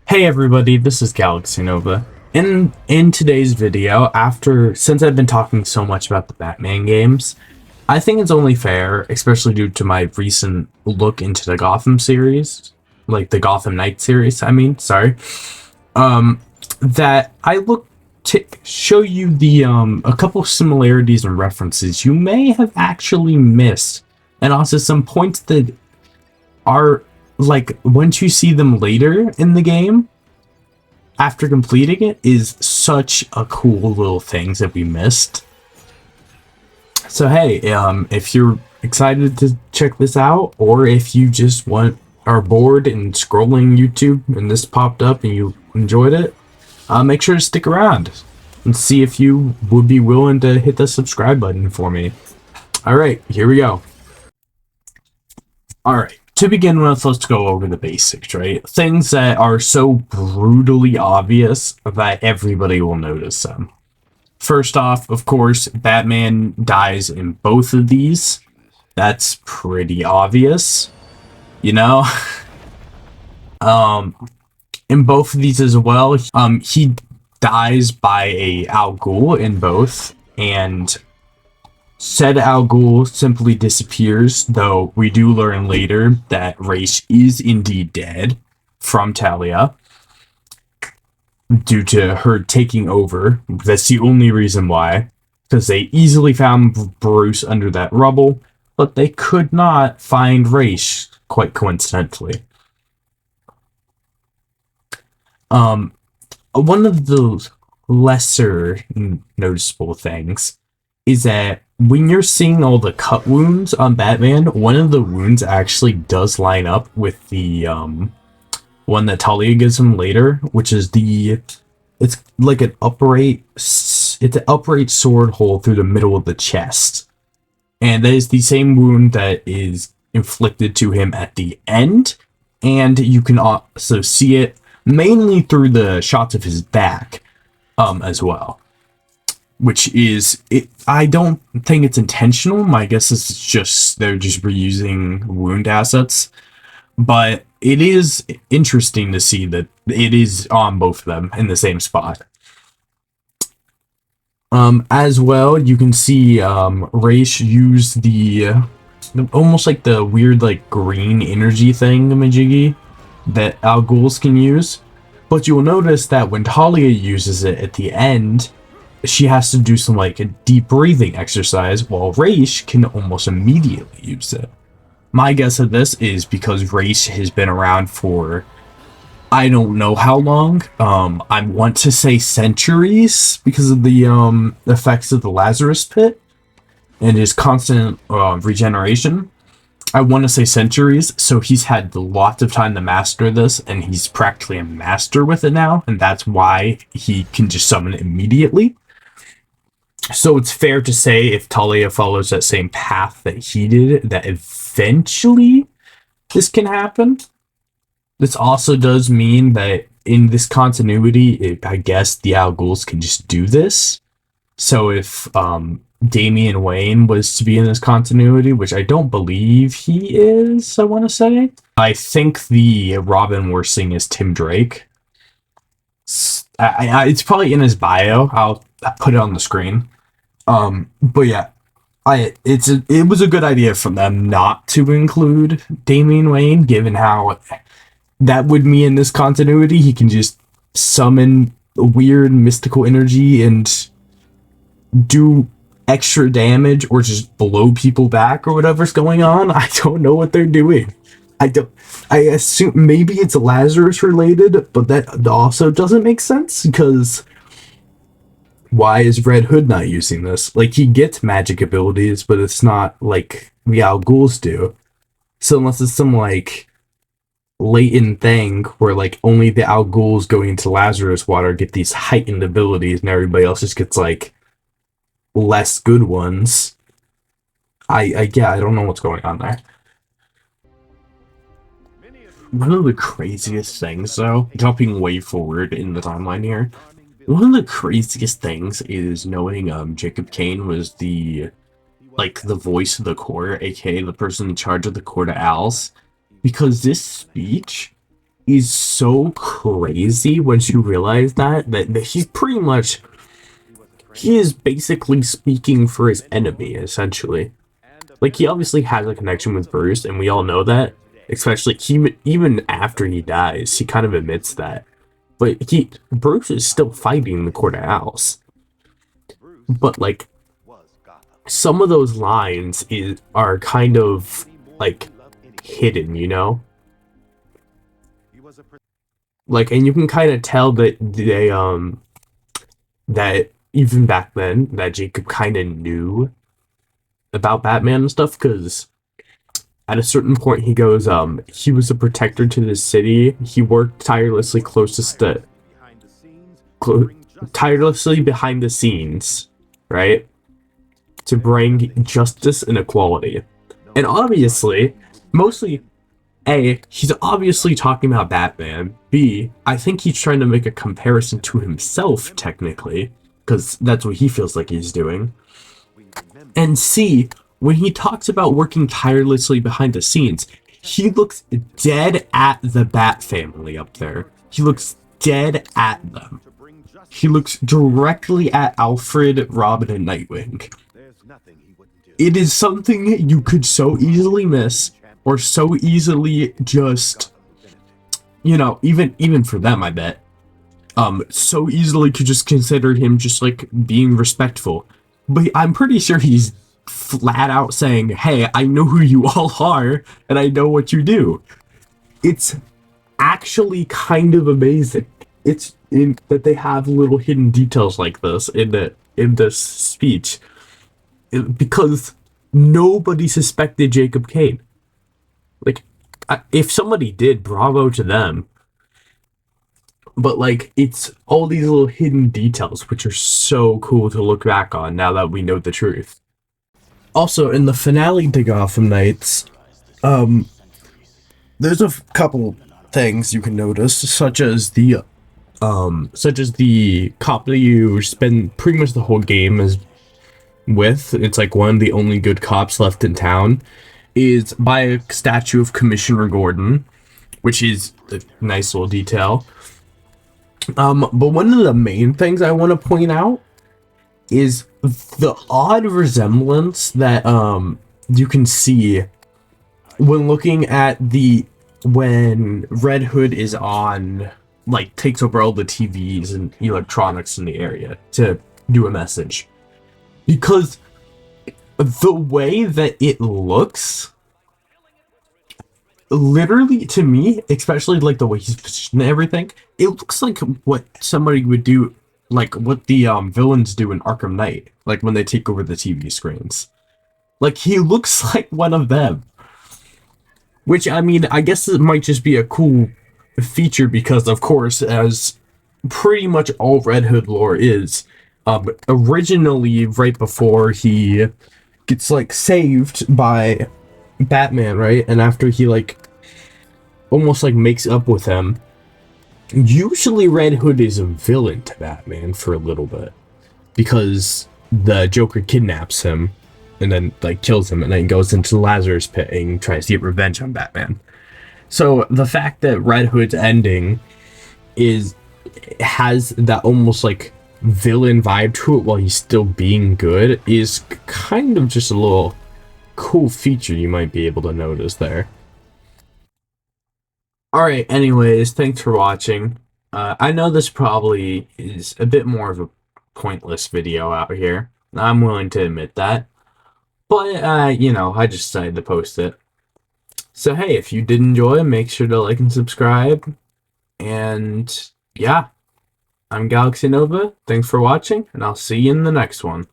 Hey everybody, this is Galaxy Nova. In today's video, since I've been talking so much about the Batman games, I think it's only fair, especially due to my recent look into the Gotham series, like the Gotham Knights series, um, that I look to show you the a couple similarities and references you may have actually missed, and also some points that are like once you see them later in the game after completing it is such a cool little things that we missed. So hey, if you're excited to check this out, or if you just are bored and scrolling YouTube and this popped up and you enjoyed it, make sure to stick around and see if you would be willing to hit the subscribe button for me. Alright, here we go. Alright, to begin with, let's go over the basics, right? Things that are so brutally obvious that everybody will notice them. First off, of course, Batman dies in both of these. That's pretty obvious, you know? In both of these as well, he dies by a Al Ghul in both, and said Al Ghul simply disappears, though we do learn later that Ra's is indeed dead from Talia due to her taking over. That's the only reason why, because they easily found Bruce under that rubble, but they could not find Ra's, quite coincidentally. One of the lesser noticeable things is that when you're seeing all the cut wounds on Batman, one of the wounds actually does line up with the one that Talia gives him later, which is it's like an upright sword hole through the middle of the chest. And that is the same wound that is inflicted to him at the end, and you can also see it mainly through the shots of his back as well. Which is, I don't think it's intentional. My guess is they're just reusing wound assets. But it is interesting to see that it is on both of them in the same spot. As well, you can see Ra's use the almost like the weird like green energy thing majiggy that Al Ghuls can use. But you will notice that when Talia uses it at the end, she has to do some like a deep breathing exercise, while Ra's can almost immediately use it. My guess of this is because Ra's has been around for I don't know how long. I want to say centuries because of the effects of the Lazarus Pit and his constant regeneration. I want to say centuries, so he's had lots of time to master this, and he's practically a master with it now, and that's why he can just summon it immediately. So it's fair to say if Talia follows that same path that he did, that eventually this can happen. This also does mean that in this continuity, I guess the Al Ghuls can just do this. So if Damian Wayne was to be in this continuity, which I don't believe he is, I want to say. I think the Robin we're seeing is Tim Drake. It's probably in his bio. I'll put it on the screen. But yeah, it was a good idea from them not to include Damian Wayne, given how that would mean in this continuity he can just summon weird mystical energy and do extra damage or just blow people back or whatever's going on. I don't know what they're doing. I assume maybe it's Lazarus related, but that also doesn't make sense because why is Red Hood not using this? Like, he gets magic abilities, but it's not like the Al Ghuls do. So unless it's some, like, latent thing where, like, only the Al Ghuls going into Lazarus water get these heightened abilities and everybody else just gets, like, less good ones. I don't know what's going on there. One of the craziest things, though, jumping way forward in the timeline here, one of the craziest things is knowing Jacob Kane was the voice of the court, aka the person in charge of the court of owls, because this speech is so crazy once you realize that he's pretty much, he is basically speaking for his enemy, essentially. Like, he obviously has a connection with Bruce, and we all know that. Especially, even after he dies, he kind of admits that. But Bruce is still fighting the Court of Owls. But, like, some of those lines are kind of, like, hidden, you know? Like, and you can kind of tell that that even back then, that Jacob kind of knew about Batman and stuff, because at a certain point he goes, he was a protector to the city. He worked tirelessly tirelessly behind the scenes, right? To bring justice and equality. And obviously, mostly, A, he's obviously talking about Batman. B, I think he's trying to make a comparison to himself, technically, because that's what he feels like he's doing. And C, when he talks about working tirelessly behind the scenes, he looks dead at the Bat family up there. He looks dead at them. He looks directly at Alfred, Robin, and Nightwing. It is something you could so easily miss, or so easily just, you know, even for them, I bet, so easily could just consider him just, like, being respectful. But I'm pretty sure he's flat out saying, hey, I know who you all are, and I know what you do. It's actually kind of amazing. It's in that they have little hidden details like this in this speech, because nobody suspected Jacob Kane. Like, if somebody did, bravo to them. But, like, it's all these little hidden details, which are so cool to look back on now that we know the truth. Also, in the finale to Gotham Knights, there's a couple things you can notice, such as the cop that you spend pretty much the whole game with. It's like one of the only good cops left in town, is by a statue of Commissioner Gordon, which is a nice little detail. But one of the main things I want to point out is the odd resemblance that you can see when looking at when Red Hood is on, like, takes over all the TVs and electronics in the area to do a message. Because the way that it looks, literally, to me, especially, like, the way he's positioned and everything, it looks like what somebody would do, like, what the villains do in Arkham Knight, like, when they take over the TV screens. Like, he looks like one of them. Which, I mean, I guess it might just be a cool feature because, of course, as pretty much all Red Hood lore is, originally, right before he gets, like, saved by Batman, right? And after he, like, almost, like, makes up with him, usually Red Hood is a villain to Batman for a little bit, because the Joker kidnaps him and then, like, kills him, and then goes into the Lazarus pit and tries to get revenge on Batman. So the fact that Red Hood's ending has that almost, like, villain vibe to it while he's still being good is kind of just a little cool feature you might be able to notice there. Alright, anyways, thanks for watching. I know this probably is a bit more of a pointless video out here. I'm willing to admit that. But, you know, I just decided to post it. So, hey, if you did enjoy, make sure to like and subscribe. And, yeah, I'm Galaxy Nova. Thanks for watching, and I'll see you in the next one.